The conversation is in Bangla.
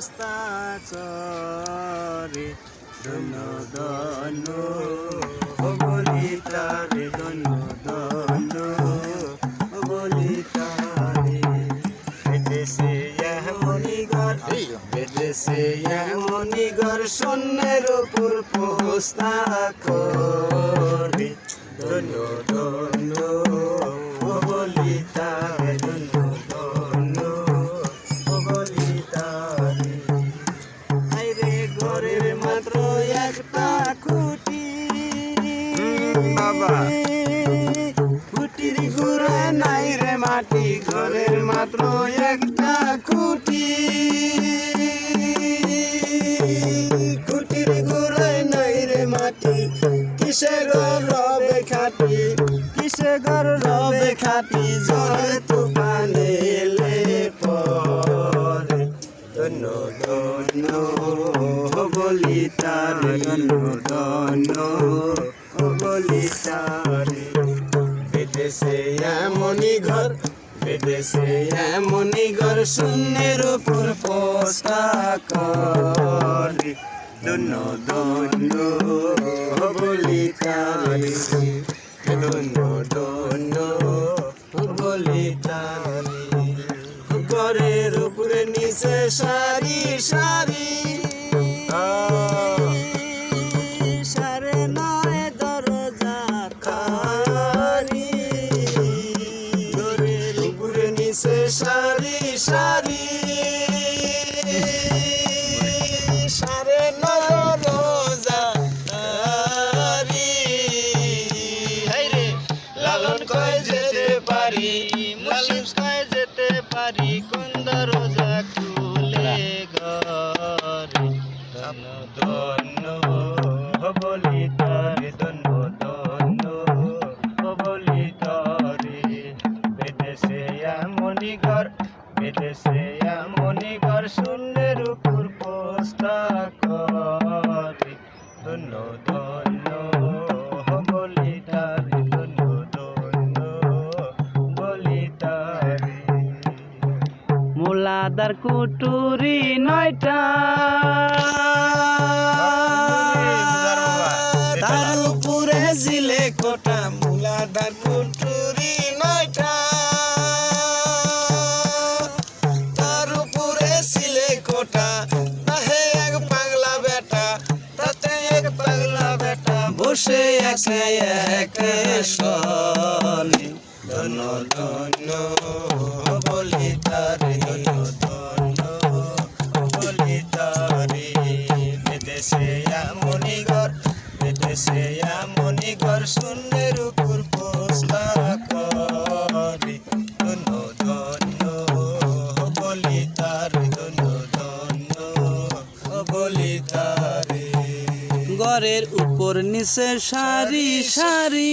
পোস্তা করে ধন্য ধন্য বলি তারে ধন্য ধন্য বলি তারে বেদেশে এমনি ঘর বেদেশে এমনি ঘর শূন্যের উপর পোস্তা করে ধন্য ধন্য বলি তারে ধন্য ধন্য বলি তারে আইরে ঘরের মাত্র একটা খুঁটি বাবা খুঁটির ঘুরে নাই রে মাটি ঘরের মাত্র একটা খুঁটি খুঁটির ঘুরে নাই রে মাটি কিসে ঘর রবে খাটি কিসে ঘর রবে খাটি জলে তুফানে এলে পরে ধন্য ধন্য বলি তারে ধন্য ধন্য বলি তারে বেদেশে এমনি ঘর বেদেশে এমনি ঘর শূন্যের উপর পোস্তা করে ধন্য ধন্য বলি তারে ধন্য ধন্য বলি তারে ঘরের উপরে নিচে সারি সারি সারে নয় দরজা খারি ঘরের উপরে নিচে সারি সারি সারে নয় দরজা খারি হাইরে লালন কয় যেতে পারি লালন কয় যেতে পারি কোন দরজা খুলে ঘরে ধন্য ধন্য বলি তারে ধন্য ধন্য বলি তারে বেদেশে এমনি ঘর বেদেশে এমনি ঘর শূন্যের উপর পোস্তা করে ধন্য ধন্য বলি তারে ধন্য ধন্য বলি তারে মুলাদার কুটুরি নয়টা তার উপরে জিলে কোটা মুলাদার কুটুরি নয়টা তার উপরে সিলে কোটা তাহে এক পাগলা বেটা তাতে এক পাগলা বেটা বসে আছে এক সনে ধন্য ধন্য বলি তারে ধন্য ধন্য বলি তারে বেদেশে এমনি ঘর বেদেশে এমনি ঘর শূন্যের উপর পোস্তা করে ধন্য ধন্য বলি তারে ধন্য ধন্য বলি তারে ঘরের উপর নিচে সারি সারি